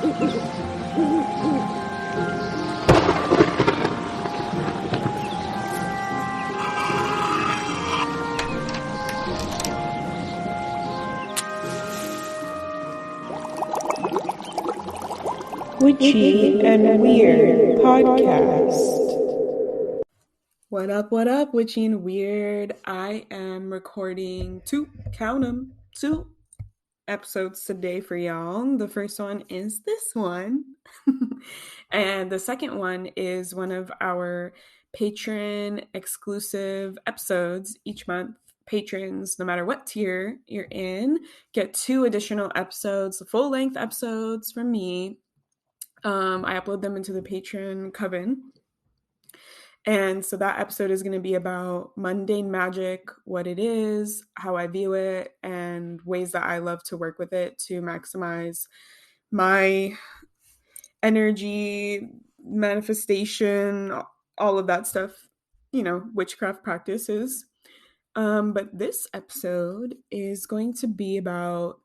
Witchy and Weird Podcast. What up, Witchy and Weird? I am recording two episodes today for y'all. The first one is this one. And the second one is one of our patron exclusive episodes each month. Patrons, no matter what tier you're in, get 2 additional episodes, full-length episodes from me. I upload them into the Patreon coven. And so that episode is going to be about mundane magic, what it is, how I view it, and ways that I love to work with it to maximize my energy, manifestation, all of that stuff, witchcraft practices. But this episode is going to be about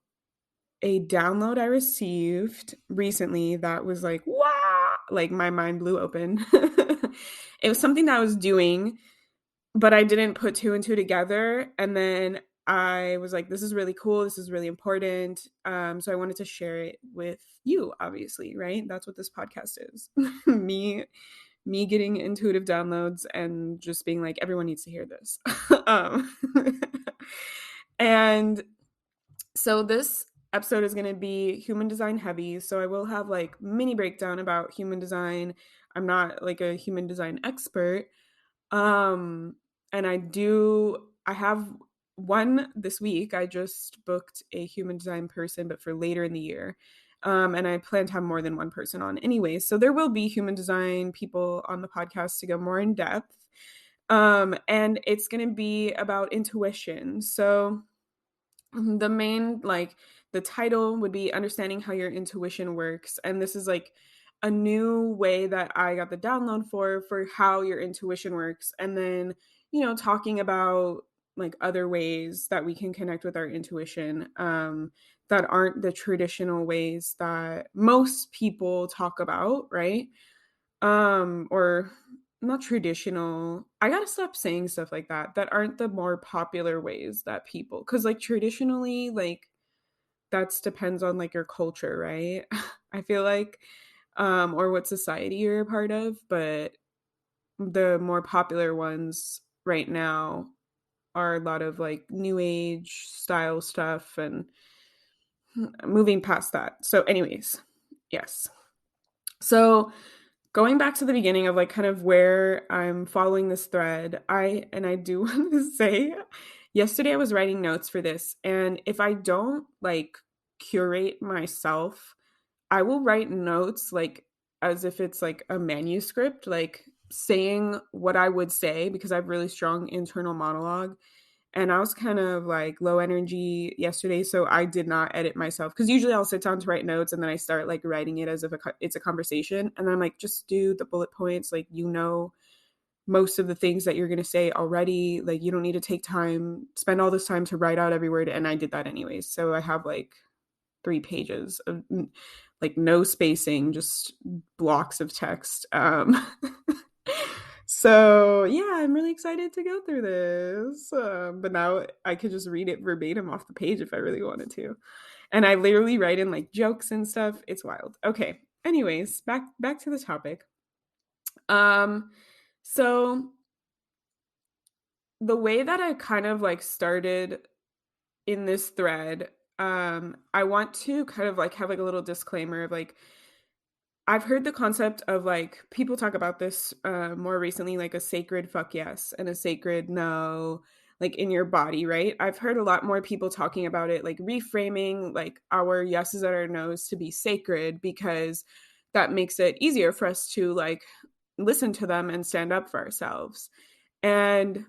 a download I received recently that was like, wow, like my mind blew open. It was something that I was doing, but I didn't put 2 and 2 together. And then I was like, this is really cool. This is really important. So I wanted to share it with you, obviously, right? That's what this podcast is. me getting intuitive downloads and just being like, everyone needs to hear this. And so this episode is going to be human design heavy. So I will have like mini breakdown about human design. I'm not like a human design expert. And I have one this week. I just booked a human design person, but for later in the year. And I plan to have more than one person on anyway. So there will be human design people on the podcast to go more in depth. And it's going to be about intuition. So the main, the title would be understanding how your intuition works. And this is like a new way that I got the download for how your intuition works. And then, talking about like other ways that we can connect with our intuition, that aren't the traditional ways that most people talk about, right? Or not traditional. I gotta stop saying stuff like that aren't the more popular ways that people, because like traditionally, like that's depends on like your culture, right? I feel like, or what society you're a part of, but the more popular ones right now are a lot of like new age style stuff and moving past that. So anyways, yes. So going back to the beginning of like kind of where I'm following this thread, I do want to say yesterday I was writing notes for this, and if I don't like curate myself, I will write notes like as if it's like a manuscript, like saying what I would say because I have really strong internal monologue. And I was kind of like low energy yesterday, so I did not edit myself because usually I'll sit down to write notes and then I start like writing it as if it's a conversation. And then I'm like, just do the bullet points. Like, most of the things that you're going to say already. Like, you don't need to take time, spend all this time to write out every word. And I did that anyways. So I have like 3 pages of like no spacing, just blocks of text. So yeah, I'm really excited to go through this. But now I could just read it verbatim off the page if I really wanted to. And I literally write in like jokes and stuff. It's wild. Okay. Anyways, back to the topic. So the way that I kind of like started in this thread, I want to kind of like have like a little disclaimer of like, I've heard the concept of like people talk about this more recently, like a sacred fuck yes and a sacred no, like in your body, right? I've heard a lot more people talking about it, like reframing like our yeses and our nos to be sacred because that makes it easier for us to like listen to them and stand up for ourselves. And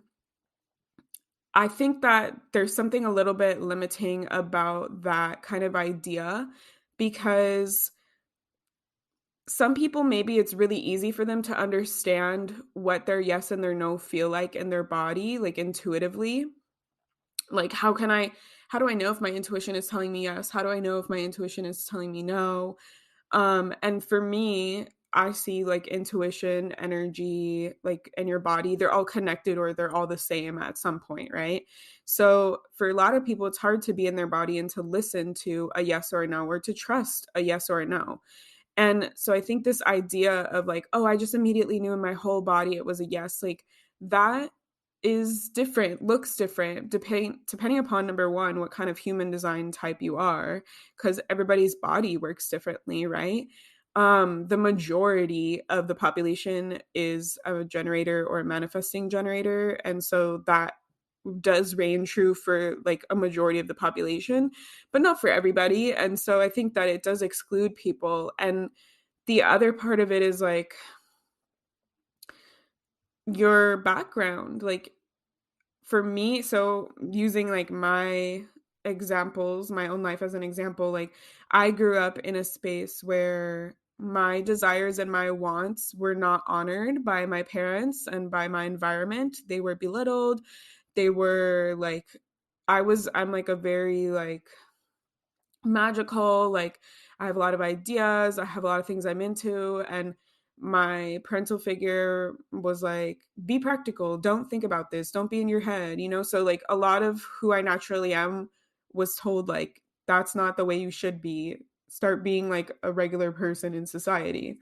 I think that there's something a little bit limiting about that kind of idea because some people, maybe it's really easy for them to understand what their yes and their no feel like in their body, like intuitively. Like, how do I know if my intuition is telling me yes? How do I know if my intuition is telling me no? And for me, I see like intuition, energy, like in your body, they're all connected or they're all the same at some point, right? So for a lot of people, it's hard to be in their body and to listen to a yes or a no, or to trust a yes or a no. And so I think this idea of like, oh, I just immediately knew in my whole body it was a yes, like that is different, looks different, depending upon number one, what kind of human design type you are, because everybody's body works differently, right? The majority of the population is a generator or a manifesting generator. And so that does reign true for like a majority of the population, but not for everybody. And so I think that it does exclude people. And the other part of it is like your background. Like for me, so using like my examples, my own life as an example, like I grew up in a space where my desires and my wants were not honored by my parents and by my environment. They were belittled. They were like, I'm like a very like magical, like I have a lot of ideas, I have a lot of things I'm into, and my parental figure was like, be practical, don't think about this, don't be in your head, you know? So like a lot of who I naturally am was told like that's not the way you should be. Start being like a regular person in society.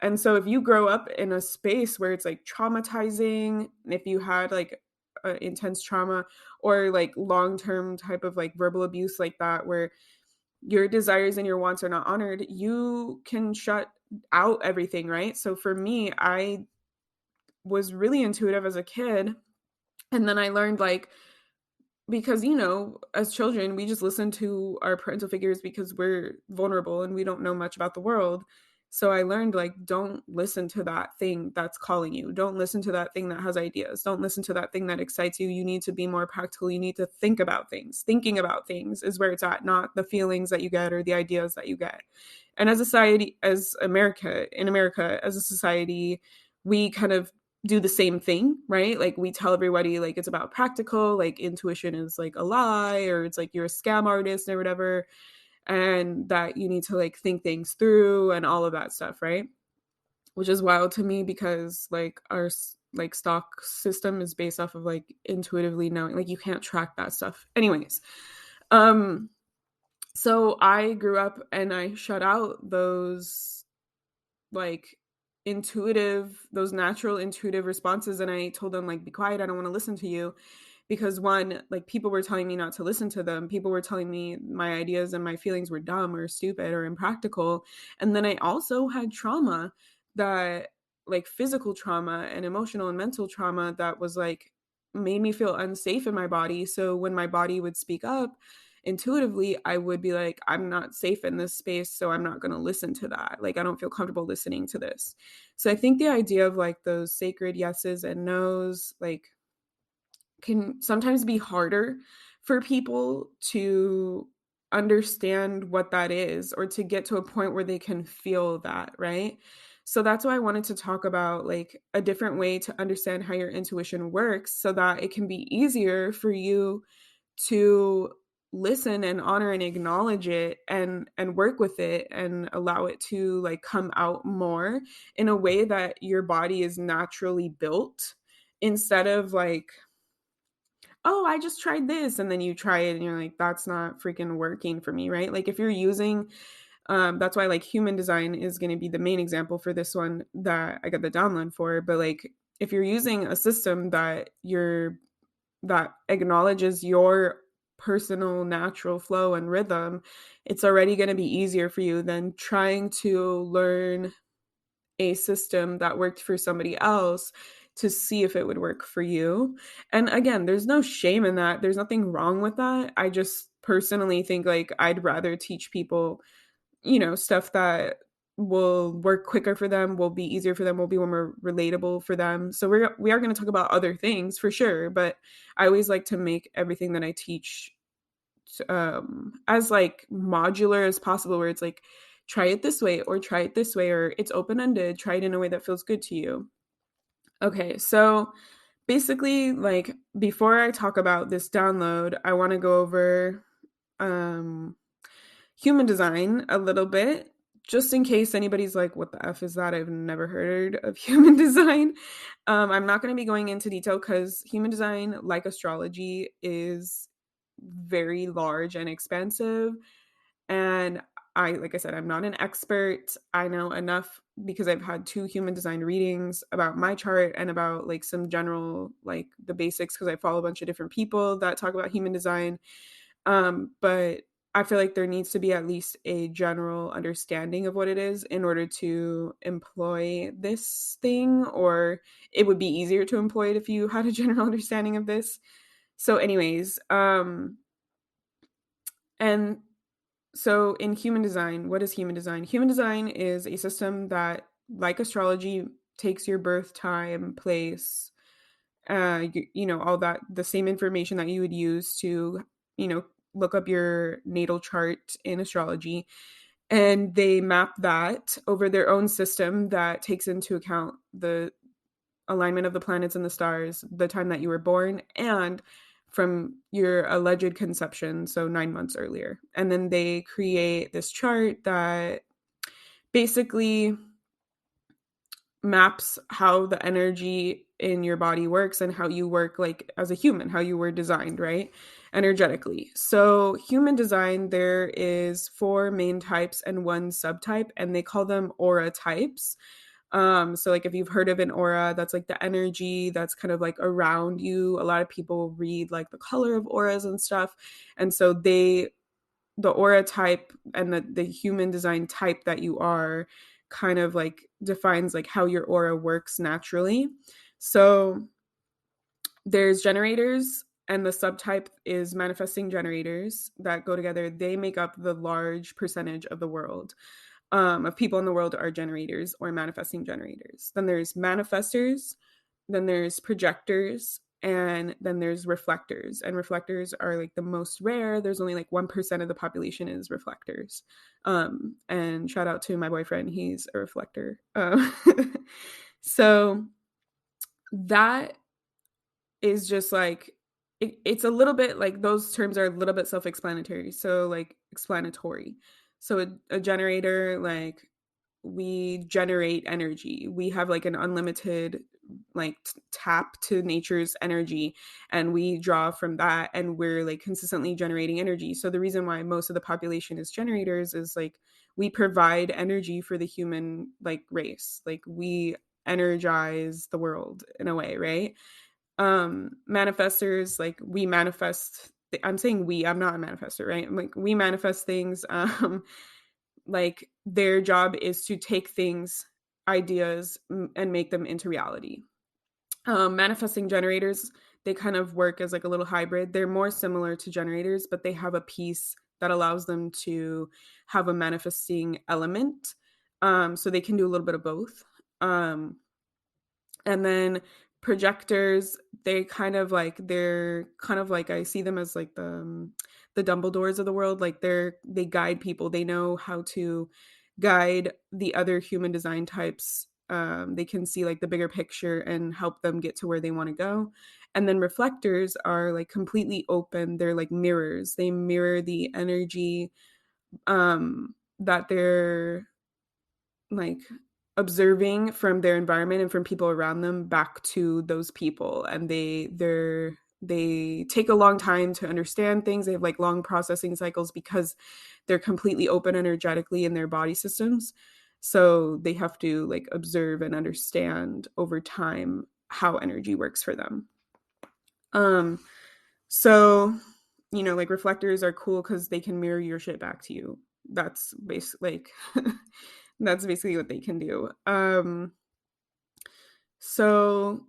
And so if you grow up in a space where it's like traumatizing, if you had like intense trauma or like long-term type of like verbal abuse like that, where your desires and your wants are not honored, you can shut out everything, right? So for me, I was really intuitive as a kid. And then I learned like, because as children we just listen to our parental figures because we're vulnerable and we don't know much about the world. So I learned like, don't listen to that thing that's calling you, don't listen to that thing that has ideas, don't listen to that thing that excites you. You need to be more practical, you need to think about things. Thinking about things is where it's at, not the feelings that you get or the ideas that you get. And as a society, in America as a society, we kind of do the same thing, right? Like we tell everybody like it's about practical, like intuition is like a lie, or it's like you're a scam artist or whatever, and that you need to like think things through and all of that stuff, right? Which is wild to me because like our like stock system is based off of like intuitively knowing, like you can't track that stuff. Anyways, um so I grew up and I shut out those like those natural intuitive responses, and I told them like, be quiet, I don't want to listen to you. Because one, like people were telling me not to listen to them, people were telling me my ideas and my feelings were dumb or stupid or impractical. And then I also had trauma, that like physical trauma and emotional and mental trauma, that was like made me feel unsafe in my body. So when my body would speak up intuitively, I would be like, I'm not safe in this space, so I'm not going to listen to that. Like, I don't feel comfortable listening to this. So I think the idea of like those sacred yeses and nos, like, can sometimes be harder for people to understand what that is, or to get to a point where they can feel that, right? So that's why I wanted to talk about like a different way to understand how your intuition works, so that it can be easier for you to listen and honor and acknowledge it, and work with it and allow it to like come out more in a way that your body is naturally built, instead of like, oh, I just tried this, and then you try it and you're like, that's not freaking working for me, right? Like if you're using that's why like human design is going to be the main example for this one that I got the download for. But like if you're using a system that acknowledges your personal natural flow and rhythm, it's already going to be easier for you than trying to learn a system that worked for somebody else to see if it would work for you. And again, there's no shame in that. There's nothing wrong with that. I just personally think like I'd rather teach people, stuff that will work quicker for them, will be easier for them, will be more relatable for them. So we are going to talk about other things for sure, but I always like to make everything that I teach as like modular as possible, where it's like, try it this way or try it this way, or it's open-ended, try it in a way that feels good to you. Okay, so basically, like before I talk about this download, I want to go over um human design a little bit, just in case anybody's like, what the F is that? I've never heard of human design. I'm not going to be going into detail because human design, like astrology, is very large and expansive. And like I said, I'm not an expert. I know enough because I've had 2 human design readings about my chart and about like some general, like the basics, because I follow a bunch of different people that talk about human design. But I feel like there needs to be at least a general understanding of what it is in order to employ this thing, or it would be easier to employ it if you had a general understanding of this. So, anyways, and so in human design, what is human design? Human design is a system that, like astrology, takes your birth time, place, all that, the same information that you would use to, you know, look up your natal chart in astrology. And they map that over their own system that takes into account the alignment of the planets and the stars, the time that you were born, and from your alleged conception, so 9 months earlier. And then they create this chart that basically maps how the energy in your body works and how you work like as a human, how you were designed, right? Energetically. So human design, there is 4 main types and 1 subtype, and they call them aura types. So like if you've heard of an aura, that's like the energy that's kind of like around you. A lot of people read like the color of auras and stuff. And so the aura type and the human design type that you are kind of like defines like how your aura works naturally. So there's generators, and the subtype is manifesting generators that go together. They make up the large percentage of the world. Of people in the world are generators or manifesting generators. Then there's manifestors, then there's projectors, and then there's reflectors. And reflectors are like the most rare. There's only like 1% of the population is reflectors. And shout out to my boyfriend, he's a reflector. So that is just like it's a little bit like those terms are a little bit self-explanatory. So like explanatory. So a generator, like we generate energy. We have like an unlimited like tap to nature's energy, and we draw from that, and we're like consistently generating energy. So the reason why most of the population is generators is like we provide energy for the human like race. Like we energize the world in a way, right? Manifestors, like we manifest, I'm saying we, I'm not a manifester, right? I'm like we manifest things. Like their job is to take things, ideas, and make them into reality. Manifesting generators, they kind of work as like a little hybrid. They're more similar to generators, but they have a piece that allows them to have a manifesting element. So they can do a little bit of both. And then projectors, they're kind of like I see them as like the Dumbledores of the world. Like they guide people. They know how to guide the other human design types. They can see like the bigger picture and help them get to where they want to go. And then reflectors are like completely open. They're like mirrors. They mirror the energy that they're like observing from their environment and from people around them back to those people. And they take a long time to understand things. They have like long processing cycles because they're completely open energetically in their body systems. So they have to like observe and understand over time how energy works for them. um so like reflectors are cool because they can mirror your shit back to you. That's basically like that's basically what they can do. So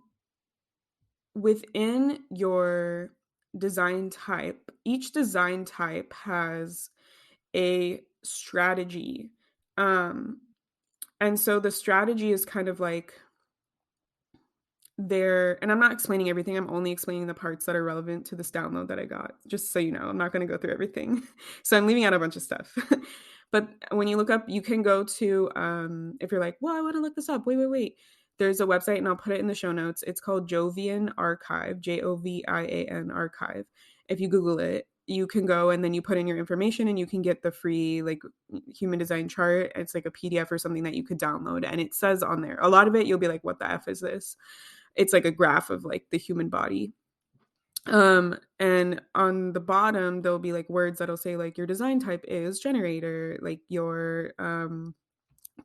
within your design type, each design type has a strategy. And so the strategy is kind of like there, and I'm not explaining everything. I'm only explaining the parts that are relevant to this download that I got, just so you know. I'm not going to go through everything. So I'm leaving out a bunch of stuff. But when you look up, you can go to, if you're like, well, I want to look this up. Wait. There's a website, and I'll put it in the show notes. It's called Jovian Archive, Jovian Archive. If you Google it, you can go and then you put in your information and you can get the free like human design chart. It's like a PDF or something that you could download, and it says on there, a lot of it you'll be like, what the F is this? It's like a graph of like the human body. And on the bottom there'll be like words that'll say like your design type is generator, like your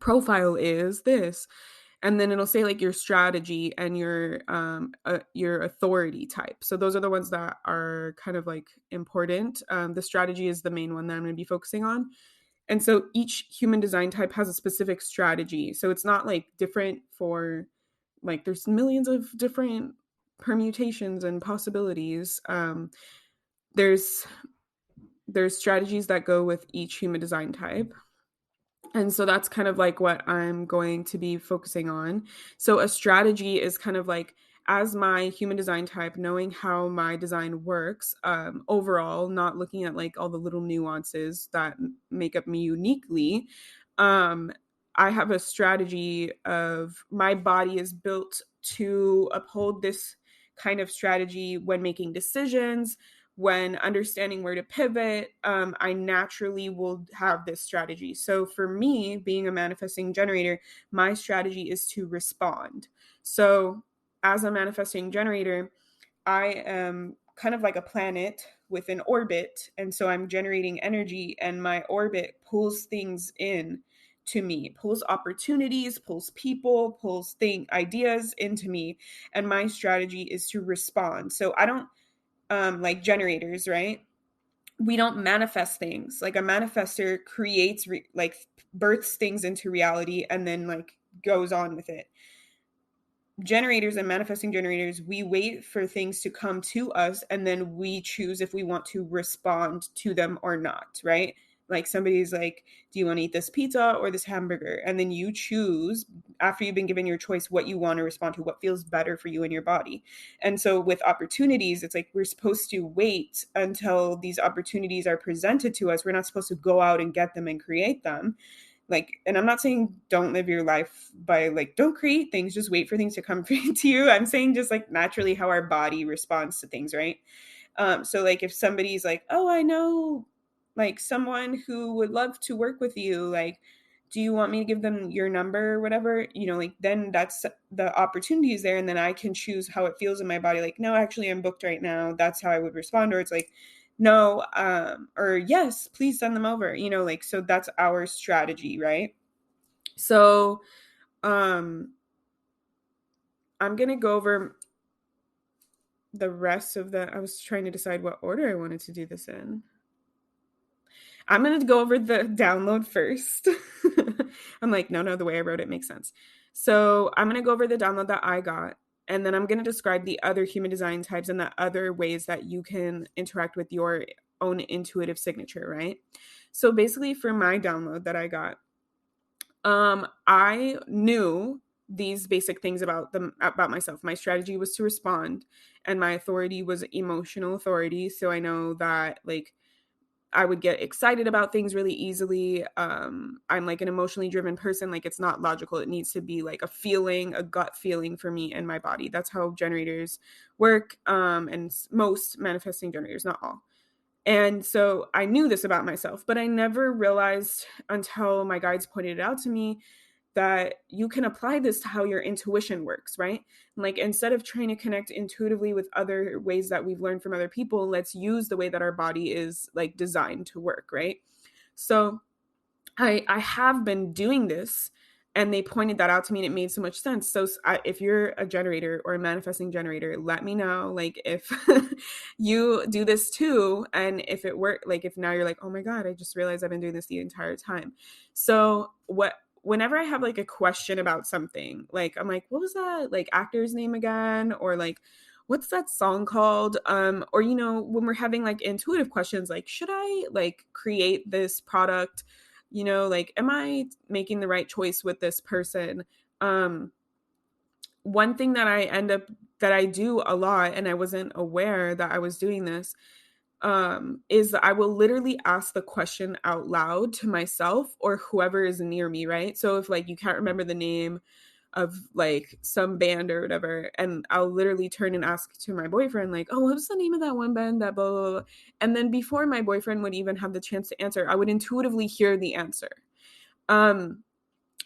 profile is this, and then it'll say like your strategy and your authority type. So those are the ones that are kind of like important. The strategy is the main one that I'm going to be focusing on. And so each human design type has a specific strategy, so it's not like different for, like, there's millions of different permutations and possibilities. There's there's strategies that go with each human design type. And so that's kind of like what I'm going to be focusing on. So a strategy is kind of like, as my human design type, knowing how my design works overall, not looking at like all the little nuances that make up me uniquely. Um, I have a strategy of my body is built to uphold this kind of strategy when making decisions, when understanding where to pivot. I naturally will have this strategy. So for me, being a manifesting generator, my strategy is to respond. So as a manifesting generator, I am kind of like a planet with an orbit. And so I'm generating energy, and my orbit pulls things in to me, pulls opportunities, pulls people, pulls ideas into me. And my strategy is to respond. So I don't like generators, right? We don't manifest things. Like a manifester creates like births things into reality and then like goes on with it. Generators and manifesting generators, we wait for things to come to us and then we choose if we want to respond to them or not, right? Like somebody's like, do you want to eat this pizza or this hamburger? And then you choose, after you've been given your choice, what you want to respond to, what feels better for you and your body. And so with opportunities, it's like we're supposed to wait until these opportunities are presented to us. We're not supposed to go out and get them and create them. Like, and I'm not saying don't live your life by like, don't create things, just wait for things to come to you. I'm saying just like naturally how our body responds to things, right? So like if somebody's like, oh, I know like someone who would love to work with you, like, do you want me to give them your number or whatever? You know, like then that's the opportunity is there. And then I can choose how it feels in my body. Like, no, actually I'm booked right now. That's how I would respond. Or it's like, no, or yes, please send them over, you know, like, so that's our strategy, right? So, um, I'm going to go over the rest of I was trying to decide what order I wanted to do this in. I'm going to go over the download first. I'm like, no, the way I wrote it makes sense. So I'm going to go over the download that I got, and then I'm going to describe the other human design types and the other ways that you can interact with your own intuitive signature, right? So basically for my download that I got, I knew these basic things about myself. My strategy was to respond, and my authority was emotional authority. So I know that like I would get excited about things really easily. I'm like an emotionally driven person. Like it's not logical. It needs to be like a feeling, a gut feeling for me and my body. That's how generators work. And most manifesting generators, not all. And so I knew this about myself, but I never realized until my guides pointed it out to me that you can apply this to how your intuition works, right? Like instead of trying to connect intuitively with other ways that we've learned from other people, let's use the way that our body is like designed to work, right? So I have been doing this, and they pointed that out to me and it made so much sense. So if you're a generator or a manifesting generator, let me know like if you do this too, and if it worked, like if now you're like, oh my god, I just realized I've been doing this the entire time. So whenever I have like a question about something, like I'm like, what was that like actor's name again, or like what's that song called, or you know, when we're having like intuitive questions like, should I like create this product, you know, like am I making the right choice with this person? One thing that I do a lot, and I wasn't aware that I was doing this, is that I will literally ask the question out loud to myself or whoever is near me, right? So if like you can't remember the name of like some band or whatever, and I'll literally turn and ask to my boyfriend like, oh, what's the name of that one band that blah blah blah, and then before my boyfriend would even have the chance to answer, I would intuitively hear the answer. um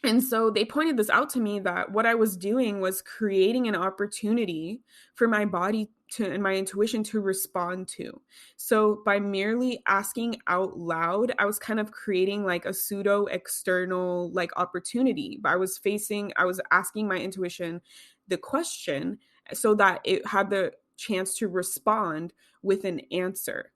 and so they pointed this out to me, that what I was doing was creating an opportunity for my body to and my intuition to respond to. So by merely asking out loud, I was kind of creating like a pseudo external like opportunity. But I was asking my intuition the question so that it had the chance to respond with an answer.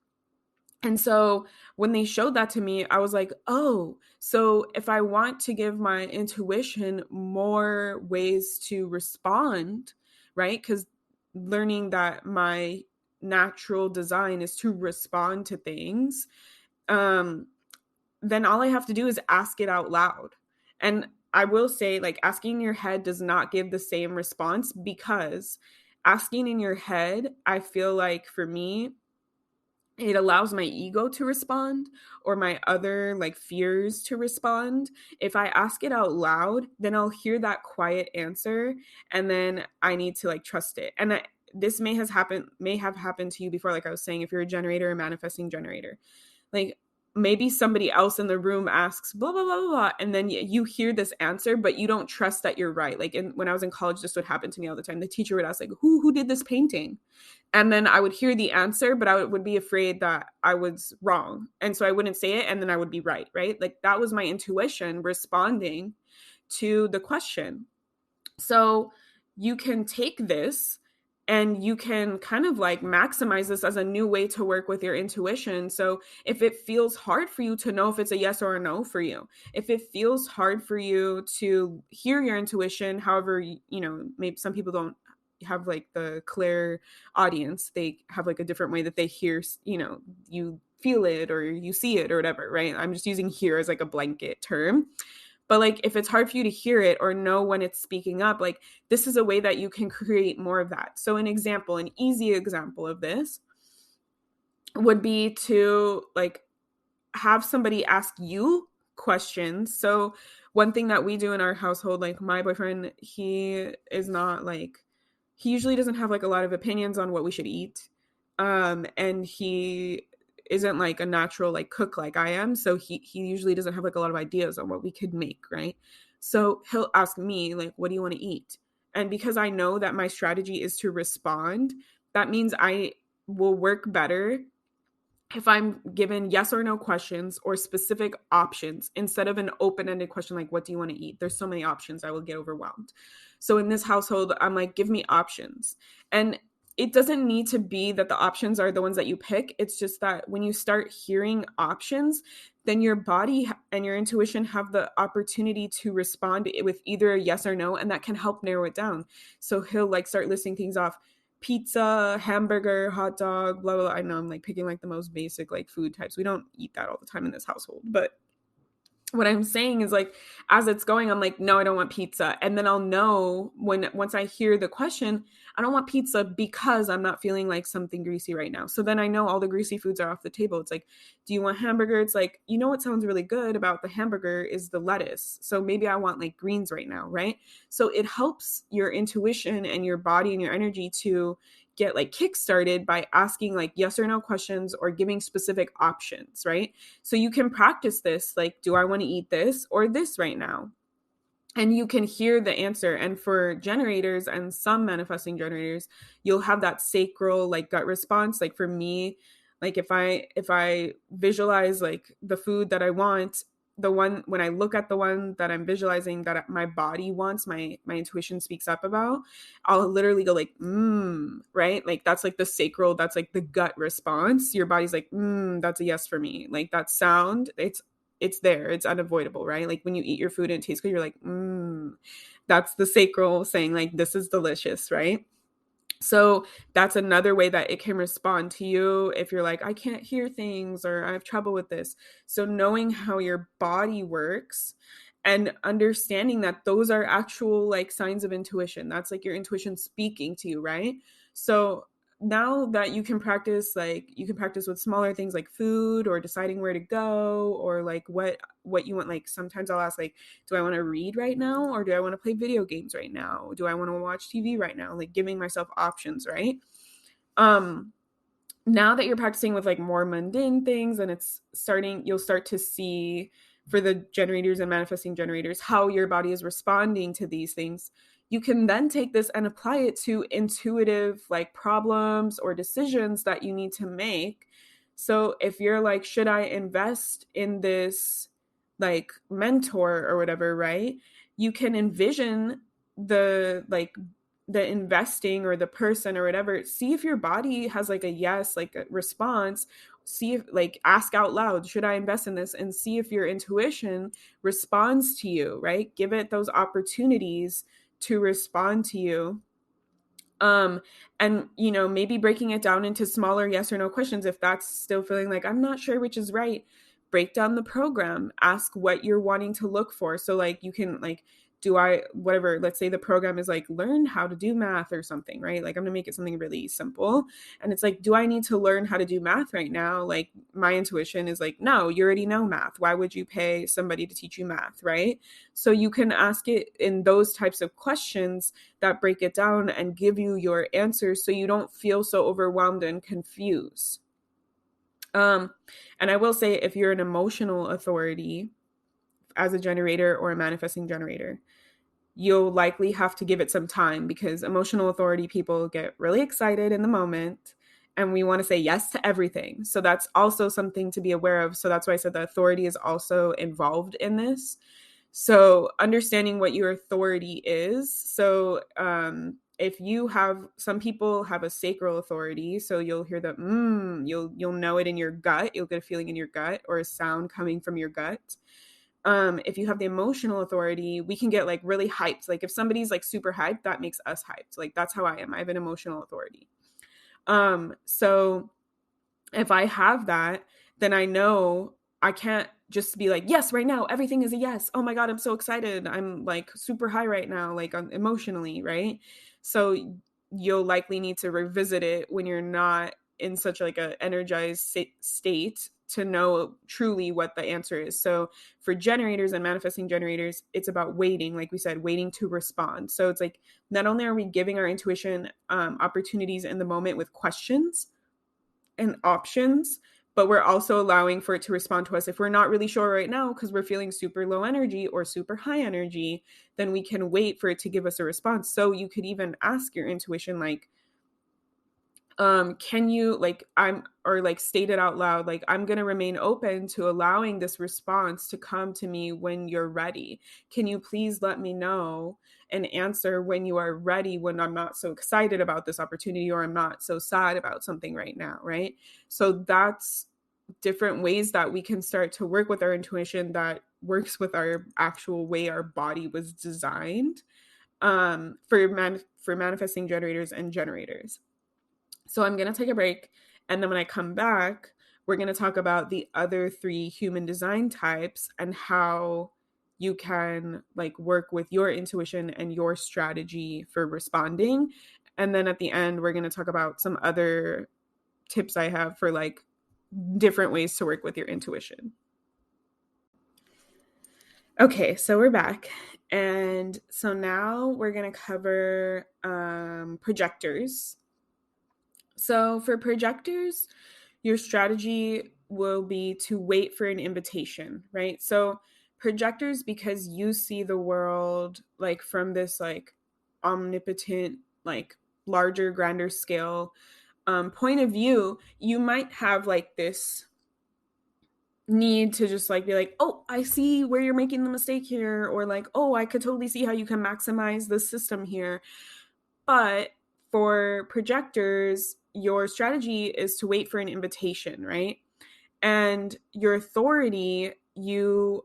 And so when they showed that to me, I was like, oh, so if I want to give my intuition more ways to respond, right? Because learning that my natural design is to respond to things, um, then all I have to do is ask it out loud. And I will say, like, asking in your head does not give the same response, because asking in your head, I feel like for me, it allows my ego to respond, or my other like fears to respond. If I ask it out loud, then I'll hear that quiet answer, and then I need to like trust it. And this may have happened to you before, like I was saying, if you're a generator, a manifesting generator, like maybe somebody else in the room asks blah blah blah blah, blah, and then you hear this answer, but you don't trust that you're right. Like when I was in college, this would happen to me all the time. The teacher would ask like, who did this painting? And then I would hear the answer, but would be afraid that I was wrong, and so I wouldn't say it, and then I would be right. Like that was my intuition responding to the question. So you can take this and you can kind of like maximize this as a new way to work with your intuition. So if it feels hard for you to know if it's a yes or a no for you, if it feels hard for you to hear your intuition, however, maybe some people don't have like the clear audience, they have like a different way that they hear, you feel it or you see it or whatever, right? I'm just using hear as like a blanket term. But like if it's hard for you to hear it or know when it's speaking up, like this is a way that you can create more of that. So an easy example of this would be to like have somebody ask you questions. So one thing that we do in our household, like my boyfriend, he usually doesn't have like a lot of opinions on what we should eat. And he isn't like a natural like cook like I am. So he usually doesn't have like a lot of ideas on what we could make, right? So he'll ask me like, what do you want to eat? And because I know that my strategy is to respond, that means I will work better if I'm given yes or no questions or specific options instead of an open-ended question like, what do you want to eat? There's so many options, I will get overwhelmed. So in this household, I'm like, give me options. And it doesn't need to be that the options are the ones that you pick. It's just that when you start hearing options, then your body and your intuition have the opportunity to respond with either a yes or no, and that can help narrow it down. So he'll like start listing things off: pizza, hamburger, hot dog, blah, blah, blah. I know I'm like picking like the most basic like food types. We don't eat that all the time in this household. But what I'm saying is like, as it's going, I'm like, no, I don't want pizza. And then I'll know once I hear the question, I don't want pizza because I'm not feeling like something greasy right now. So then I know all the greasy foods are off the table. It's like, do you want hamburger? It's like, what sounds really good about the hamburger is the lettuce. So maybe I want like greens right now, right? So it helps your intuition and your body and your energy to get like kickstarted by asking like yes or no questions or giving specific options, right? So you can practice this like, do I want to eat this or this right now? And you can hear the answer. And for generators and some manifesting generators, you'll have that sacral like gut response. Like for me, like if I visualize like the food that I want, the one when I look at the one that I'm visualizing that my body wants, my intuition speaks up about, I'll literally go like right? Like that's like the sacral, that's like the gut response. Your body's like that's a yes for me. Like that sound, it's there, it's unavoidable, right? Like when you eat your food and it tastes good, you're like that's the sacral saying like this is delicious, right? So that's another way that it can respond to you if you're like, I can't hear things or I have trouble with this. So knowing how your body works and understanding that those are actual like signs of intuition. That's like your intuition speaking to you, right? So now that you can practice, like you can practice with smaller things like food or deciding where to go, or like what you want. Like sometimes I'll ask, like, do I want to read right now, or do I want to play video games right now? Do I want to watch TV right now? Like giving myself options, right? um Now that you're practicing with like more mundane things, and it's starting, you'll start to see, for the generators and manifesting generators, how your body is responding to these things. You can then take this and apply it to intuitive like problems or decisions that you need to make. So if you're like, should I invest in this like mentor or whatever, right? You can envision the like the investing or the person or whatever, see if your body has like a yes, like a response. See if, like, ask out loud, should I invest in this, and see if your intuition responds to you, right? Give it those opportunities to respond to you. um and maybe breaking it down into smaller yes or no questions. If that's still feeling like I'm not sure which is right, break down the program, ask what you're wanting to look for. So like you can like, do I, whatever, let's say the program is like learn how to do math or something, right? Like I'm gonna make it something really simple, and it's like, do I need to learn how to do math right now? Like my intuition is like, no, you already know math, why would you pay somebody to teach you math, right? So you can ask it in those types of questions that break it down and give you your answers, so you don't feel so overwhelmed and confused. Um, and I will say, if you're an emotional authority as a generator or a manifesting generator, you'll likely have to give it some time, because emotional authority people get really excited in the moment and we want to say yes to everything. So that's also something to be aware of. So that's why I said the authority is also involved in this. So understanding what your authority is. So if you have, some people have a sacral authority, so you'll hear the you'll know it in your gut. You'll get a feeling in your gut or a sound coming from your gut. If you have the emotional authority, we can get like really hyped. Like if somebody's like super hyped, that makes us hyped. Like that's how I am. I have an emotional authority. So if I have that, then I know I can't just be like, yes, right now, everything is a yes. Oh my God, I'm so excited. I'm like super high right now, like emotionally, right? So you'll likely need to revisit it when you're not in such like a energized state to know truly what the answer is. So for generators and manifesting generators, it's about waiting, like we said, waiting to respond. So it's like, not only are we giving our intuition opportunities in the moment with questions and options, but we're also allowing for it to respond to us. If we're not really sure right now because we're feeling super low energy or super high energy, then we can wait for it to give us a response. So you could even ask your intuition, like, can you, like, I'm, or like state it out loud, like, I'm going to remain open to allowing this response to come to me when you're ready. Can you please let me know and answer when you are ready, when I'm not so excited about this opportunity or I'm not so sad about something right now, right? So that's different ways that we can start to work with our intuition that works with our actual way our body was designed, for manifesting generators and generators. So I'm going to take a break. And then when I come back, we're going to talk about the other three human design types and how you can like work with your intuition and your strategy for responding. And then at the end, we're going to talk about some other tips I have for like different ways to work with your intuition. Okay, so we're back. And so now we're going to cover projectors. So for projectors, your strategy will be to wait for an invitation, right? So projectors, because you see the world like from this like omnipotent, like larger, grander scale point of view, you might have like this need to just like be like, oh, I see where you're making the mistake here, or like, oh, I could totally see how you can maximize the system here. But for projectors, your strategy is to wait for an invitation, right? And your authority, you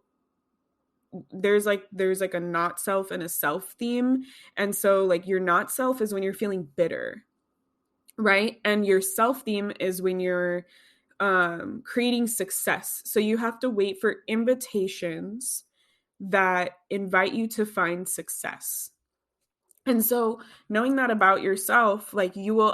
there's like a not self and a self theme. And so like your not self is when you're feeling bitter, right? And your self theme is when you're creating success. So you have to wait for invitations that invite you to find success. And so knowing that about yourself, like you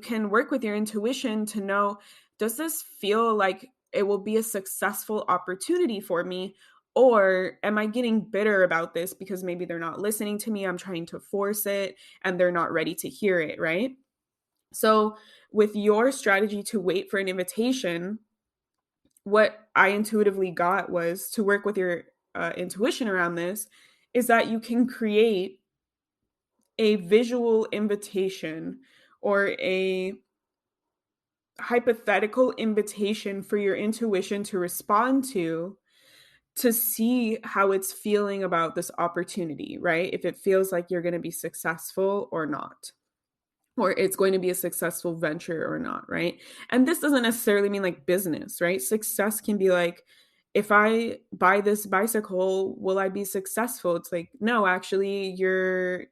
can work with your intuition to know, does this feel like it will be a successful opportunity for me? Or am I getting bitter about this because maybe they're not listening to me? I'm trying to force it and they're not ready to hear it, right? So, with your strategy to wait for an invitation, what I intuitively got was to work with your intuition around this is that you can create a visual invitation or a hypothetical invitation for your intuition to respond to see how it's feeling about this opportunity, right? If it feels like you're going to be successful or not, or it's going to be a successful venture or not, right? And this doesn't necessarily mean like business, right? Success can be like, if I buy this bicycle, will I be successful? It's like, no, actually you're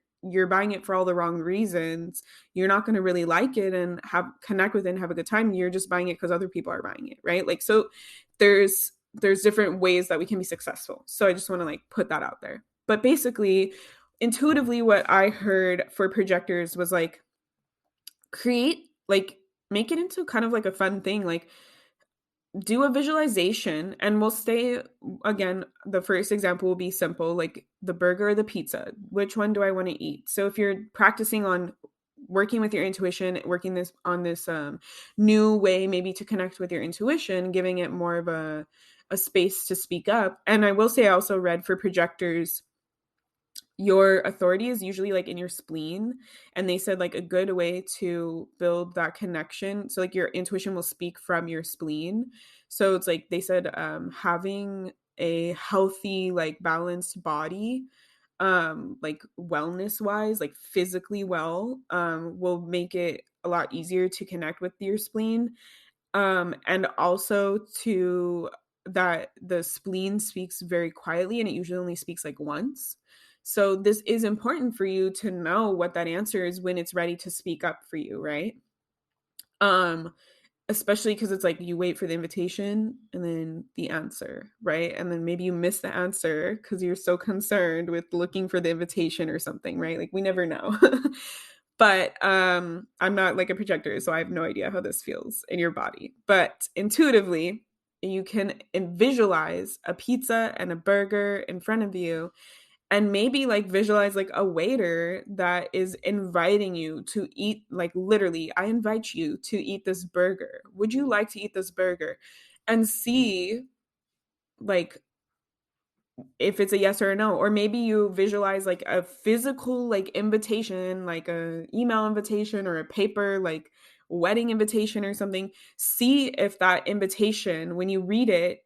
buying it for all the wrong reasons. You're not going to really like it and have connect with it and have a good time. You're just buying it because other people are buying it, right? Like, so there's different ways that we can be successful. So I just want to like put that out there. But basically, intuitively what I heard for projectors was like, create like make it into kind of like a fun thing, like do a visualization, and we'll stay, again, the first example will be simple, like the burger or the pizza, which one do I want to eat? So if you're practicing on working with your intuition, working this on this new way maybe to connect with your intuition, giving it more of a space to speak up. And I will say, I also read for projectors, your authority is usually like in your spleen, and they said like a good way to build that connection, so like your intuition will speak from your spleen. So it's like they said, having a healthy, like balanced body, like wellness wise, like physically well, will make it a lot easier to connect with your spleen. And also to that the spleen speaks very quietly, and it usually only speaks like once. So this is important for you to know what that answer is when it's ready to speak up for you, right? Um, Especially because it's like you wait for the invitation and then the answer, right? And then maybe you miss the answer because you're so concerned with looking for the invitation or something, right? Like we never know. But I'm not like a projector, so I have no idea how this feels in your body. But intuitively, you can visualize a pizza and a burger in front of you, and maybe like visualize like a waiter that is inviting you to eat, like literally, I invite you to eat this burger, would you like to eat this burger? And see like if it's a yes or a no. Or maybe you visualize like a physical like invitation, like a email invitation or a paper like wedding invitation or something. See if that invitation, when you read it,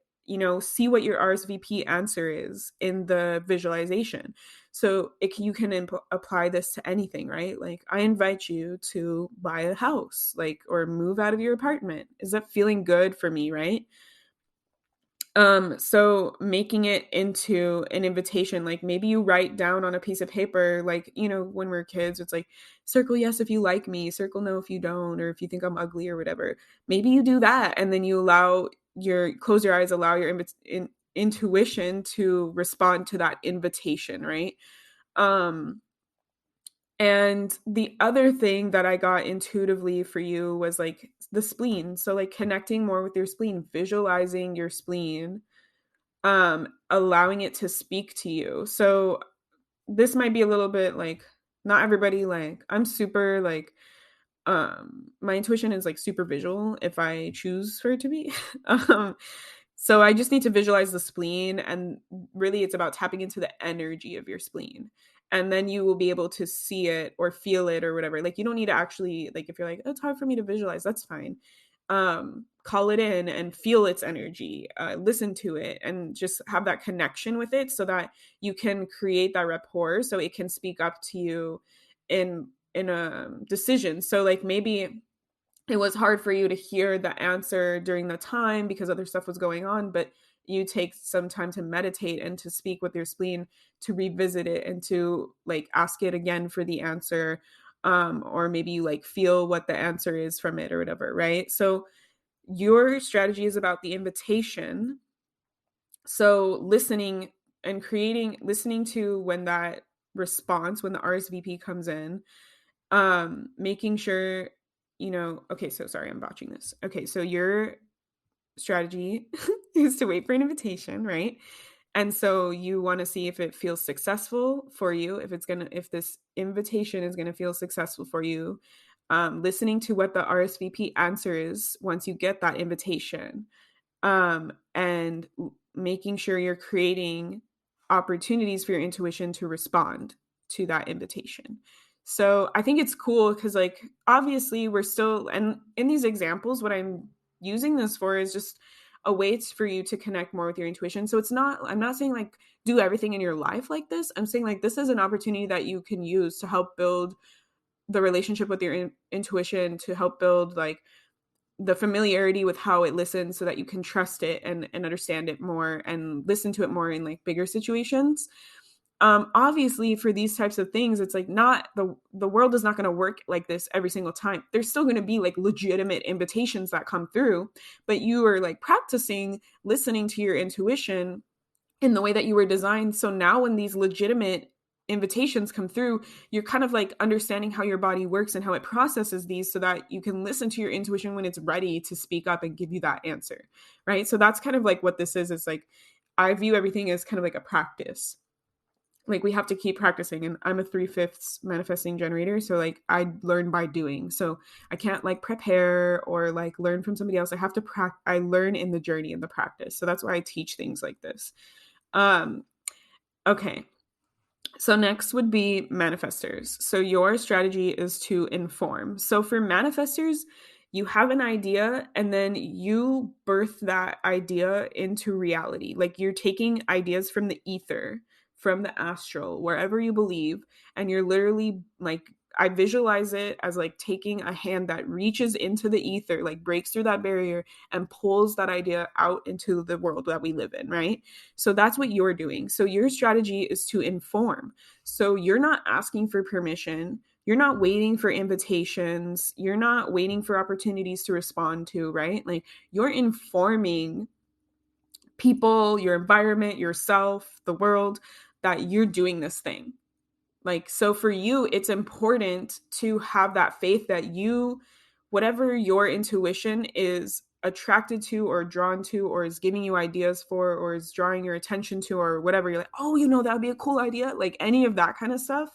see what your RSVP answer is in the visualization. So you can apply this to anything, right? Like, I invite you to buy a house, like, or move out of your apartment. Is that feeling good for me, right? So making it into an invitation, like maybe you write down on a piece of paper, like, when we're kids, it's like, circle yes if you like me, circle no if you don't, or if you think I'm ugly or whatever. Maybe you do that, and then you close your eyes, allow your intuition to respond to that invitation, right? Um, and the other thing that I got intuitively for you was like the spleen. So like connecting more with your spleen, visualizing your spleen, allowing it to speak to you. So this might be a little bit like, not everybody, like I'm super like, my intuition is like super visual if I choose for it to be. um so I just need to visualize the spleen, and really it's about tapping into the energy of your spleen, and then you will be able to see it or feel it or whatever. Like, you don't need to actually, like, if you're like, oh, it's hard for me to visualize, that's fine. Call it in and feel its energy, listen to it, and just have that connection with it so that you can create that rapport so it can speak up to you in a decision. So like maybe it was hard for you to hear the answer during the time because other stuff was going on, but you take some time to meditate and to speak with your spleen, to revisit it and to like ask it again for the answer, or maybe you like feel what the answer is from it or whatever, right? So your strategy is about the invitation. So listening to when that response when the RSVP comes in, making sure, okay, so sorry, I'm botching this. Okay, so your strategy is to wait for an invitation, right? And so you want to see if it feels successful for you, if this invitation is gonna feel successful for you. Listening to what the RSVP answer is once you get that invitation, and making sure you're creating opportunities for your intuition to respond to that invitation. So I think it's cool because, like, obviously, we're still, and in these examples, what I'm using this for is just a way for you to connect more with your intuition. So I'm not saying like do everything in your life like this. I'm saying like this is an opportunity that you can use to help build the relationship with your intuition, to help build like the familiarity with how it listens so that you can trust it and understand it more and listen to it more in like bigger situations. Obviously for these types of things, it's like not the world is not going to work like this every single time. There's still going to be like legitimate invitations that come through, but you are like practicing listening to your intuition in the way that you were designed. So now when these legitimate invitations come through, you're kind of like understanding how your body works and how it processes these so that you can listen to your intuition when it's ready to speak up and give you that answer. Right. So that's kind of like what this is. It's like I view everything as kind of like a practice. Like we have to keep practicing. And I'm a 3/5 manifesting generator. So like I learn by doing. So I can't like prepare or like learn from somebody else. I have to I learn in the journey and the practice. So that's why I teach things like this. Um, okay. So next would be manifestors. So your strategy is to inform. So for manifestors, you have an idea and then you birth that idea into reality. Like you're taking ideas from the ether, from the astral, wherever you believe, and you're literally like I visualize it as like taking a hand that reaches into the ether, like breaks through that barrier and pulls that idea out into the world that we live in, right? So that's what you're doing. So your strategy is to inform. So you're not asking for permission. You're not waiting for invitations. You're not waiting for opportunities to respond to, right? Like you're informing people, your environment, yourself, the world that you're doing this thing. Like, so for you, it's important to have that faith that whatever your intuition is attracted to or drawn to or is giving you ideas for or is drawing your attention to or whatever, you're like, oh, that would be a cool idea. Like any of that kind of stuff.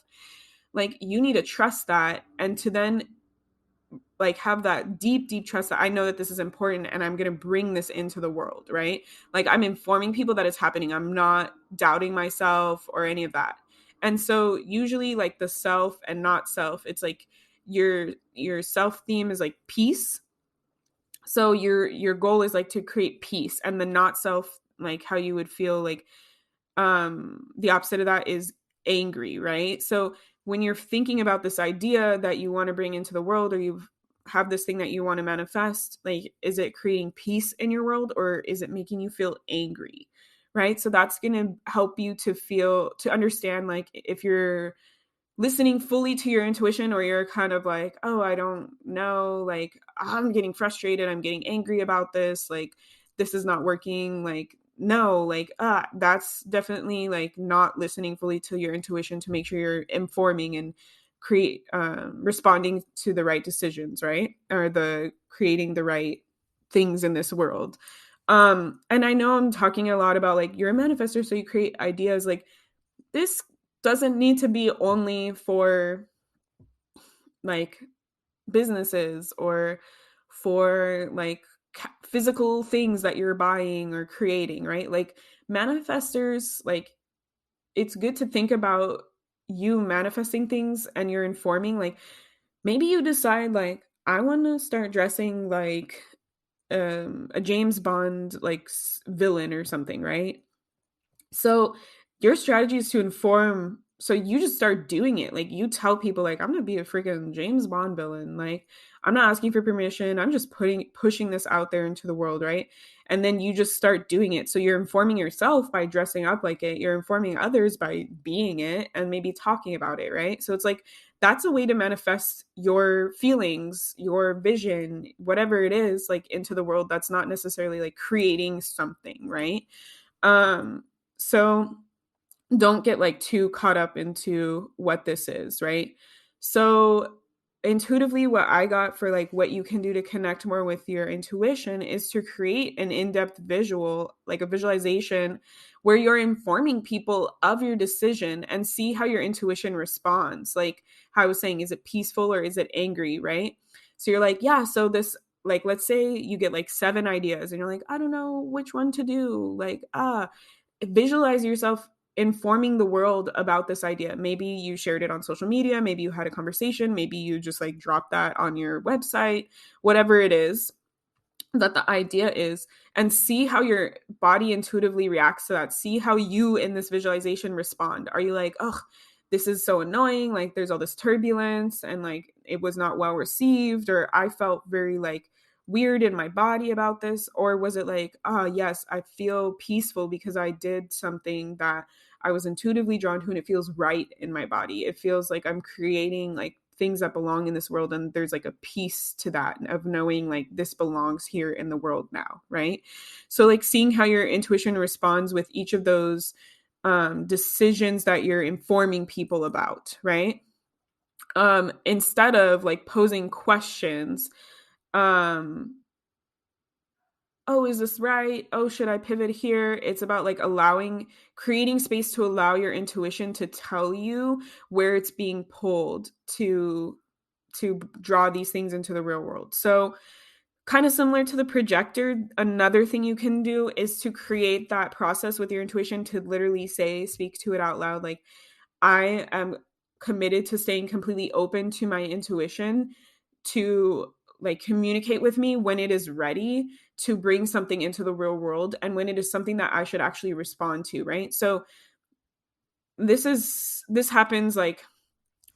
Like you need to trust that and to then like have that deep, deep trust that I know that this is important and I'm going to bring this into the world, right? Like I'm informing people that it's happening. I'm not doubting myself or any of that. And so usually like the self and not self, it's like your self theme is like peace. So your goal is like to create peace, and the not self, like how you would feel like the opposite of that is angry, right? So when you're thinking about this idea that you want to bring into the world or you have this thing that you want to manifest, like is it creating peace in your world or is it making you feel angry? Right? So that's going to help you to understand like if you're listening fully to your intuition or you're kind of like, oh, I don't know, like I'm getting frustrated, I'm getting angry about this, like this is not working, like no, like that's definitely like not listening fully to your intuition to make sure you're informing and responding to the right decisions, right? Or the creating the right things in this world. And I know I'm talking a lot about like you're a manifestor, so you create ideas. Like this doesn't need to be only for like businesses or for like physical things that you're buying or creating, right? Like manifestors, like it's good to think about you manifesting things and you're informing. Like maybe you decide like I want to start dressing like a James Bond like villain or something, right? So your strategy is to inform. So you just start doing it. Like you tell people like I'm gonna be a freaking James Bond villain. Like I'm not asking for permission. I'm just pushing this out there into the world, right? And then you just start doing it. So you're informing yourself by dressing up like it. You're informing others by being it and maybe talking about it, right? So it's like that's a way to manifest your feelings, your vision, whatever it is, like into the world that's not necessarily like creating something, right? Um so don't get like too caught up into what this is, right? So intuitively, what I got for like what you can do to connect more with your intuition is to create an in-depth visual, like a visualization where you're informing people of your decision and see how your intuition responds. Like how I was saying, is it peaceful or is it angry, right? So you're like, yeah, so this, like, let's say you get like 7 ideas and you're like, I don't know which one to do. Like, visualize yourself informing the world about this idea. Maybe you shared it on social media, maybe you had a conversation, maybe you just like dropped that on your website, whatever it is that the idea is, and see how your body intuitively reacts to that. See how you in this visualization respond. Are you like, oh, this is so annoying, like there's all this turbulence and like it was not well received, or I felt very like weird in my body about this? Or was it like, oh yes, I feel peaceful because I did something that I was intuitively drawn to and it feels right in my body. It feels like I'm creating like things that belong in this world, and there's like a piece to that of knowing like this belongs here in the world now, right? So like seeing how your intuition responds with each of those decisions that you're informing people about, right? Instead of like posing questions, um oh, is this right? Oh, should I pivot here? It's about like creating space to allow your intuition to tell you where it's being pulled to draw these things into the real world. So, kind of similar to the projector, another thing you can do is to create that process with your intuition to literally speak to it out loud. Like, I am committed to staying completely open to my intuition to like communicate with me when it is ready to bring something into the real world and when it is something that I should actually respond to, right? So this happens like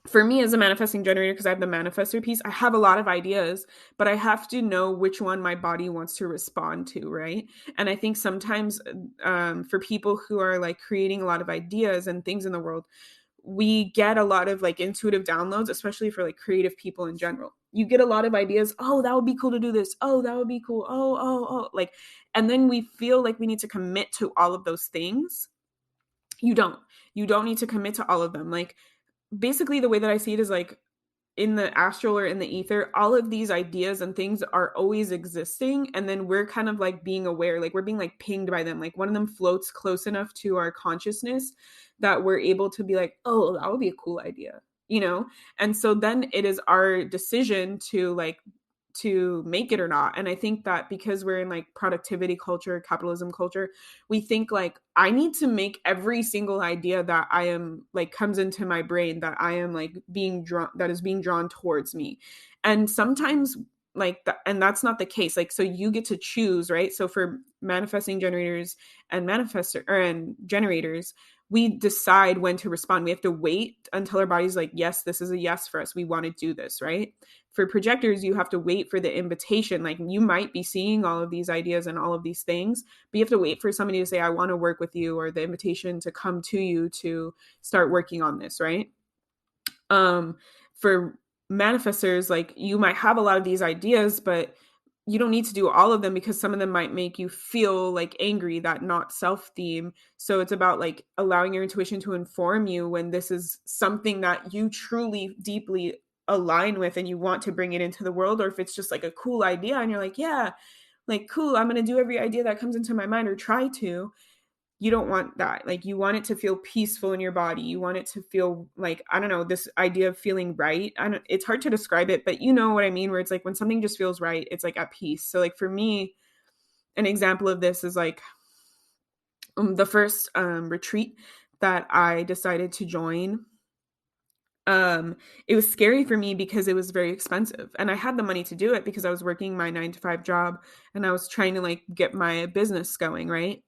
for me as a manifesting generator, because I have the manifestor piece, I have a lot of ideas, but I have to know which one my body wants to respond to, right? And I think sometimes for people who are like creating a lot of ideas and things in the world, we get a lot of like intuitive downloads, especially for like creative people in general. You get a lot of ideas. Oh, that would be cool to do this. Oh, that would be cool. Oh. Like, and then we feel like we need to commit to all of those things. You don't. You don't need to commit to all of them. Like, basically, the way that I see it is like in the astral or in the ether, all of these ideas and things are always existing. And then we're kind of like being aware, like we're being like pinged by them. Like one of them floats close enough to our consciousness that we're able to be like, oh, that would be a cool idea, you know? And so then it is our decision to like, to make it or not. And I think that because we're in like productivity culture, capitalism culture, we think like I need to make every single idea that I am like comes into my brain that I am like being drawn, that is being drawn towards me. And sometimes like and that's not the case. Like so you get to choose, right? So for manifesting generators and manifestor or and generators, we decide when to respond. We have to wait until our body's like, yes, this is a yes for us. We want to do this, right? For projectors, you have to wait for the invitation. Like you might be seeing all of these ideas and all of these things, but you have to wait for somebody to say, I want to work with you, or the invitation to come to you to start working on this, right? For manifestors, like you might have a lot of these ideas, but you don't need to do all of them because some of them might make you feel like angry, that not self theme. So it's about like allowing your intuition to inform you when this is something that you truly deeply align with and you want to bring it into the world, or if it's just like a cool idea and you're like, yeah, like cool, I'm going to do every idea that comes into my mind, or try to. You don't want that. Like you want it to feel peaceful in your body. You want it to feel like, I don't know, this idea of feeling right. It's hard to describe it, but you know what I mean, where it's like when something just feels right, it's like at peace. So like for me, an example of this is like the first retreat that I decided to join. It was scary for me because it was very expensive, and I had the money to do it because I was working my 9 to 5 job and I was trying to like get my business going, right?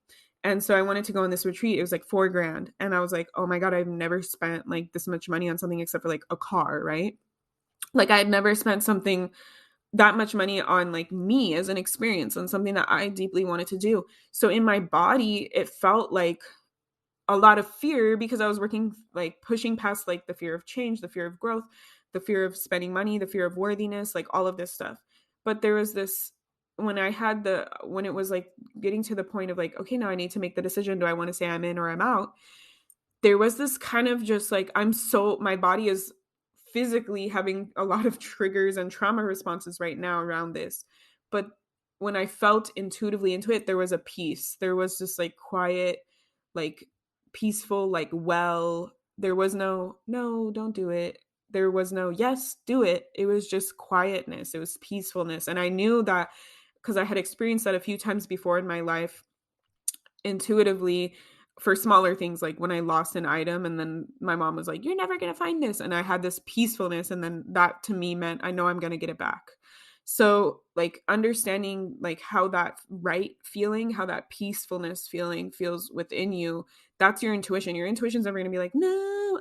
And so I wanted to go on this retreat. It was like 4 grand. And I was like, oh my God, I've never spent like this much money on something except for like a car, right? Like I had never spent something that much money on like me as an experience, on something that I deeply wanted to do. So in my body, it felt like a lot of fear because I was working like pushing past like the fear of change, the fear of growth, the fear of spending money, the fear of worthiness, like all of this stuff. But there was this when it was like getting to the point of like, okay, now I need to make the decision. Do I want to say I'm in or I'm out? there was this kind of just like, my body is physically having a lot of triggers and trauma responses right now around this. But when I felt intuitively into it, there was a peace. There was just like quiet, like peaceful, like, well, there was no, don't do it. There was no, yes, do it. It was just quietness. It was peacefulness. And I knew that because I had experienced that a few times before in my life intuitively for smaller things, like when I lost an item and then my mom was like, "You're never going to find this." And I had this peacefulness, and then that to me meant I know I'm going to get it back. So, like, understanding like how that right feeling, how that peacefulness feeling feels within you, that's your intuition. Your intuition's never going to be like, "No,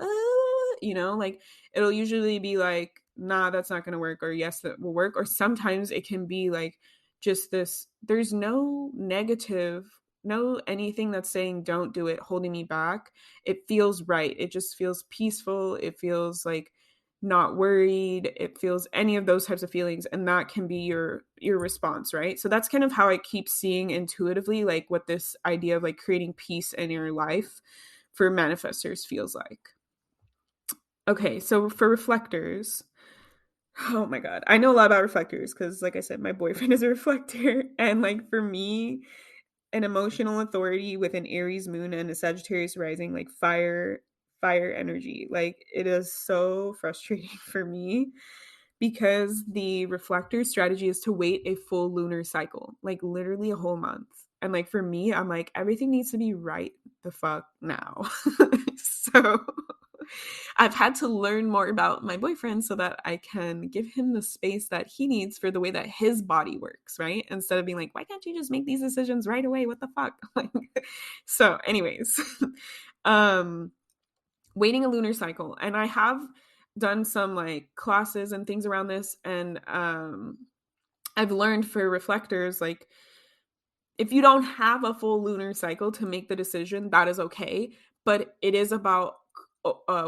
like it'll usually be like, "Nah, that's not going to work," or "Yes, that will work." Or sometimes it can be like just this, there's no negative, no anything that's saying don't do it holding me back. It feels right. It just feels peaceful. It feels like not worried. It feels any of those types of feelings, and that can be your response, right? So that's kind of how I keep seeing intuitively like what this idea of like creating peace in your life for manifestors feels like. Okay, so for reflectors, oh my god, I know a lot about reflectors because like I said, my boyfriend is a reflector. And like for me, an emotional authority with an Aries moon and a Sagittarius rising, like fire energy. Like it is so frustrating for me because the reflector strategy is to wait a full lunar cycle, like literally a whole month. And like for me, I'm like, everything needs to be right the fuck now. So I've had to learn more about my boyfriend so that I can give him the space that he needs for the way that his body works, right? Instead of being like, why can't you just make these decisions right away? What the fuck? Like, so, anyways, um, waiting a lunar cycle. And I have done some like classes and things around this. And I've learned for reflectors, like, if you don't have a full lunar cycle to make the decision, that is okay. But it is about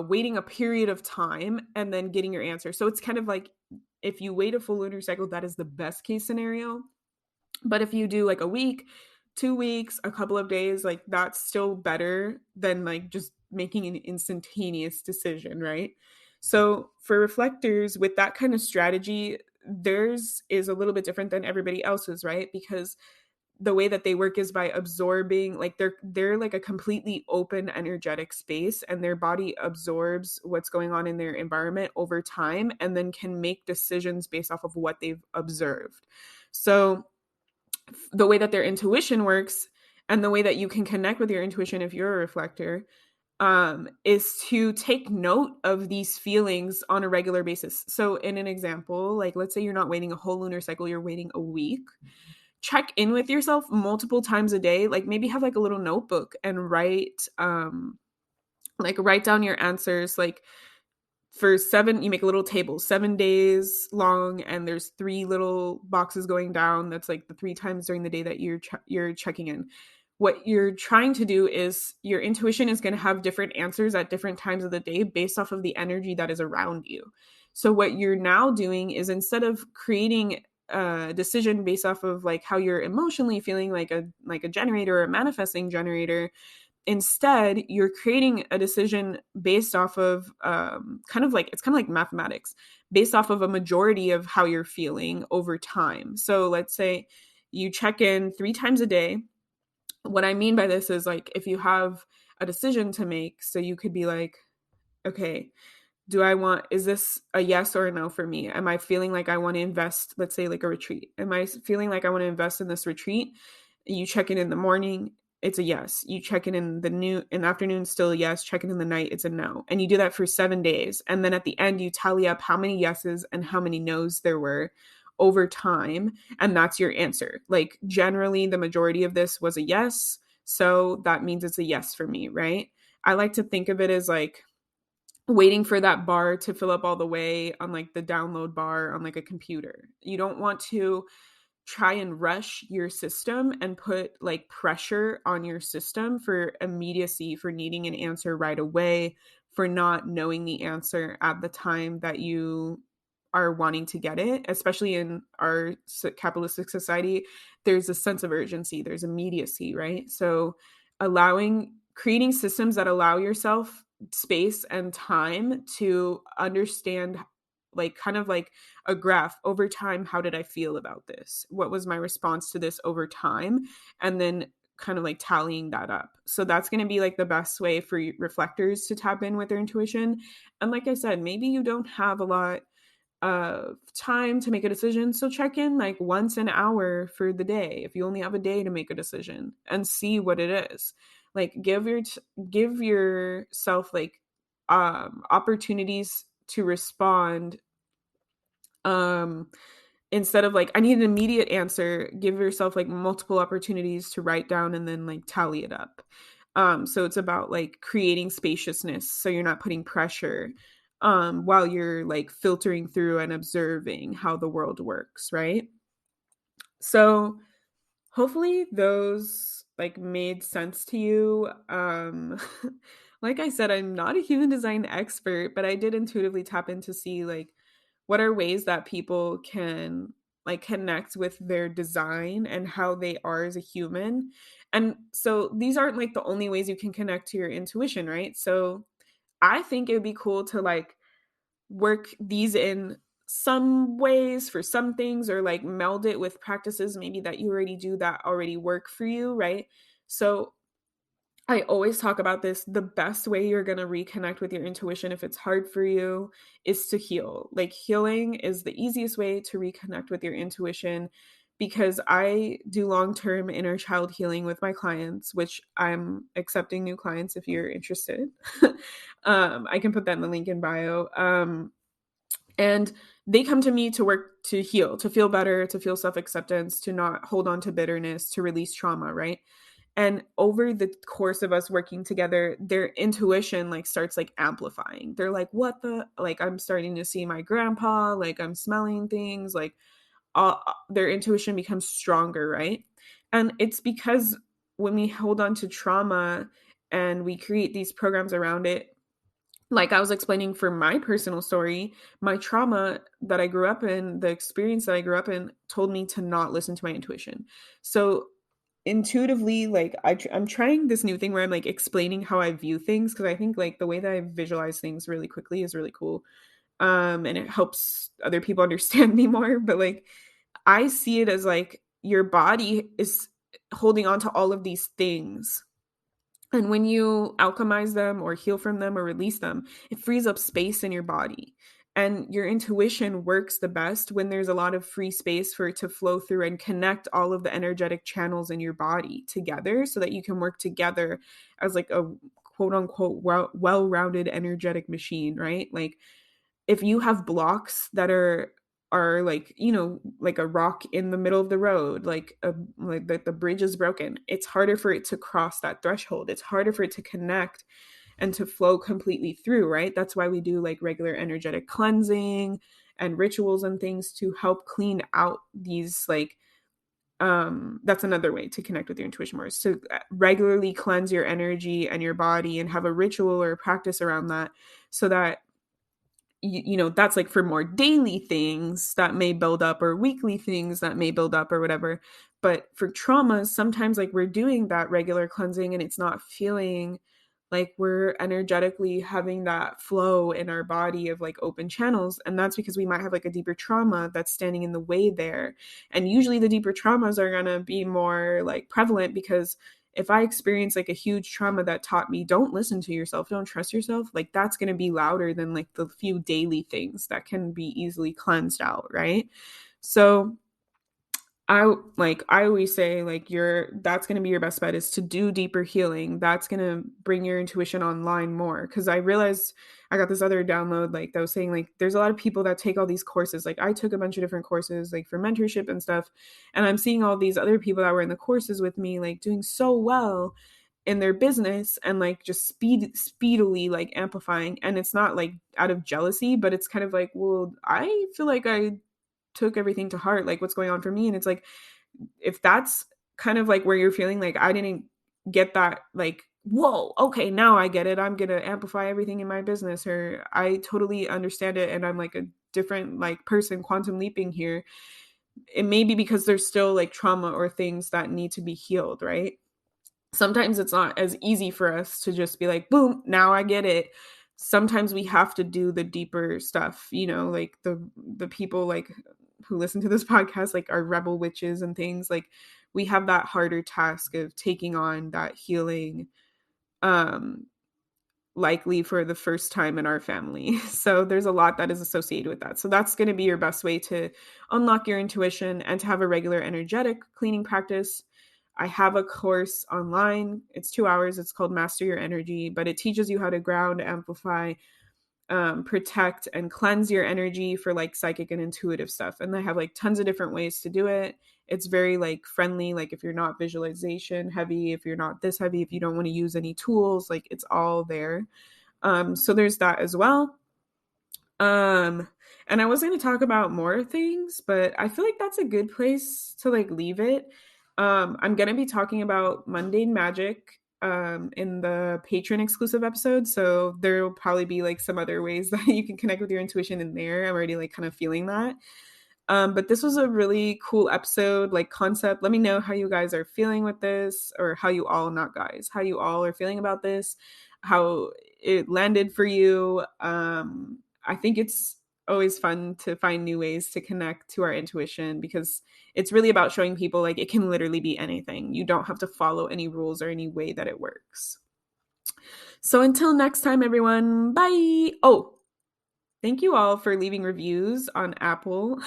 waiting a period of time and then getting your answer. So it's kind of like if you wait a full lunar cycle, that is the best case scenario. But if you do like a week, 2 weeks, a couple of days, like that's still better than like just making an instantaneous decision, right? So for reflectors with that kind of strategy, theirs is a little bit different than everybody else's, right? Because the way that they work is by absorbing, like they're like a completely open energetic space, and their body absorbs what's going on in their environment over time and then can make decisions based off of what they've observed. So the way that their intuition works and the way that you can connect with your intuition if you're a reflector is to take note of these feelings on a regular basis. So in an example, like let's say you're not waiting a whole lunar cycle, you're waiting a week. Check in with yourself multiple times a day, like maybe have like a little notebook and write down your answers. Like for 7, you make a little table, 7 days long, and there's 3 little boxes going down. That's like the 3 times during the day that you're checking in. What you're trying to do is your intuition is going to have different answers at different times of the day based off of the energy that is around you. So what you're now doing is, instead of creating a decision based off of like how you're emotionally feeling, like a generator or a manifesting generator, instead you're creating a decision based off of it's kind of like mathematics, based off of a majority of how you're feeling over time. So let's say you check in 3 times a day. What I mean by this is, like, if you have a decision to make, so you could be like, okay, is this a yes or a no for me? Am I feeling like I want to invest, let's say like a retreat? Am I feeling like I want to invest in this retreat? You check in the morning, it's a yes. You check in the afternoon, still a yes. Check in the night, it's a no. And you do that for 7 days. And then at the end, you tally up how many yeses and how many nos there were over time. And that's your answer. Like, generally, the majority of this was a yes. So that means it's a yes for me, right? I like to think of it as like waiting for that bar to fill up all the way on like the download bar on like a computer. You don't want to try and rush your system and put like pressure on your system for immediacy, for needing an answer right away, for not knowing the answer at the time that you are wanting to get it. Especially in our capitalistic society, there's a sense of urgency, there's immediacy, right? So allowing creating systems that allow yourself space and time to understand, like kind of like a graph over time. How did I feel about this? What was my response to this over time? And then kind of like tallying that up. So that's going to be like the best way for reflectors to tap in with their intuition. And like I said, maybe you don't have a lot time to make a decision. So check in like once an hour for the day. If you only have a day to make a decision, and see what it is. Like give yourself like opportunities to respond, um instead of like I need an immediate answer. Give yourself like multiple opportunities to write down and then like tally it up. So it's about like creating spaciousness so you're not putting pressure while you're like filtering through and observing how the world works, right? So hopefully those like made sense to you. Like I said, I'm not a human design expert, but I did intuitively tap in to see like what are ways that people can like connect with their design and how they are as a human. And so these aren't like the only ways you can connect to your intuition, right? So I think it would be cool to like work these in some ways for some things, or like meld it with practices maybe that you already do that already work for you, right? So I always talk about this. The best way you're going to reconnect with your intuition if it's hard for you is to heal. Like, healing is the easiest way to reconnect with your intuition, because I do long term inner child healing with my clients, which I'm accepting new clients if you're interested. I can put that in the link in bio. And they come to me to work to heal, to feel better, to feel self acceptance, to not hold on to bitterness, to release trauma, right? And over the course of us working together, their intuition like starts like amplifying. They're like, what the, like, I'm starting to see my grandpa, like I'm smelling things, like their intuition becomes stronger, right? And it's because when we hold on to trauma and we create these programs around it, like I was explaining for my personal story, my trauma that I grew up in, the experience that I grew up in, told me to not listen to my intuition. So intuitively, like I'm trying this new thing where I'm like explaining how I view things, because I think like the way that I visualize things really quickly is really cool. And it helps other people understand me more. But like I see it as like your body is holding on to all of these things, and when you alchemize them or heal from them or release them, it frees up space in your body. And your intuition works the best when there's a lot of free space for it to flow through and connect all of the energetic channels in your body together, so that you can work together as like a quote unquote well-rounded energetic machine, right? Like if you have blocks that are like, you know, like a rock in the middle of the road, like like the bridge is broken, it's harder for it to cross that threshold, it's harder for it to connect and to flow completely through, right? That's why we do like regular energetic cleansing and rituals and things to help clean out these like that's another way to connect with your intuition more, is to regularly cleanse your energy and your body and have a ritual or a practice around that, so that you know, that's like for more daily things that may build up, or weekly things that may build up or whatever. But for traumas, sometimes like we're doing that regular cleansing and it's not feeling like we're energetically having that flow in our body of like open channels. And that's because we might have like a deeper trauma that's standing in the way there. And usually the deeper traumas are going to be more like prevalent, because if I experience like a huge trauma that taught me don't listen to yourself, don't trust yourself, like that's going to be louder than like the few daily things that can be easily cleansed out, right? So I always say like that's going to be your best bet, is to do deeper healing. That's going to bring your intuition online more, cuz I realized I got this other download like that was saying like there's a lot of people that take all these courses. Like I took a bunch of different courses like for mentorship and stuff, and I'm seeing all these other people that were in the courses with me like doing so well in their business and like just speedily like amplifying. And it's not like out of jealousy, but it's kind of like, well, I feel like I took everything to heart, like what's going on for me. And it's like, if that's kind of like where you're feeling like I didn't get that, like, whoa, okay, now I get it, I'm gonna amplify everything in my business, or I totally understand it and I'm like a different like person quantum leaping here, it may be because there's still like trauma or things that need to be healed, right? sometimes it's not as easy for us to just be like, boom, now I get it. Sometimes we have to do the deeper stuff, you know, like the people like who listen to this podcast, like our rebel witches and things, like we have that harder task of taking on that healing, um likely for the first time in our family. So there's a lot that is associated with that. So that's going to be your best way to unlock your intuition and to have a regular energetic cleaning practice. I have a course online. It's 2 hours. It's called Master Your Energy, but it teaches you how to ground, amplify, protect, and cleanse your energy for like psychic and intuitive stuff. And they have like tons of different ways to do it. It's very like friendly. Like if you're not visualization heavy, if you're not this heavy, if you don't want to use any tools, like it's all there. So there's that as well. And I was going to talk about more things, but I feel like that's a good place to like leave it. I'm going to be talking about mundane magic in the patron exclusive episode. So there will probably be like some other ways that you can connect with your intuition in there. I'm already like kind of feeling that. But this was a really cool episode, like concept. Let me know how you guys are feeling with this, or how you all, not guys, how you all are feeling about this, how it landed for you. I think it's always fun to find new ways to connect to our intuition, because it's really about showing people like it can literally be anything. You don't have to follow any rules or any way that it works. So until next time, everyone, bye. Oh, thank you all for leaving reviews on Apple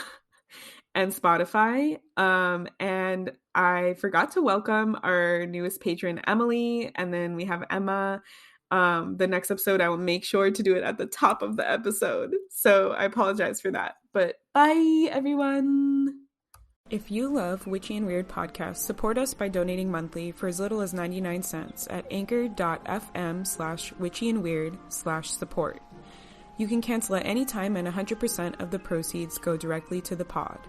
and Spotify. And I forgot to welcome our newest patron, Emily, and then we have Emma. The next episode, I will make sure to do it at the top of the episode. So I apologize for that. But bye, everyone. If you love Witchy and Weird podcasts, support us by donating monthly for as little as 99 cents at anchor.fm/witchyandweird/support. You can cancel at any time and 100% of the proceeds go directly to the pod.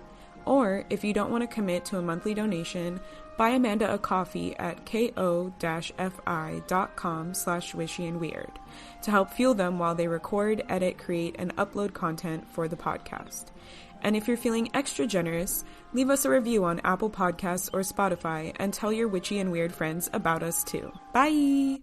Or, if you don't want to commit to a monthly donation, buy Amanda a coffee at ko-fi.com/wishyandweird to help fuel them while they record, edit, create, and upload content for the podcast. And if you're feeling extra generous, leave us a review on Apple Podcasts or Spotify and tell your witchy and weird friends about us too. Bye!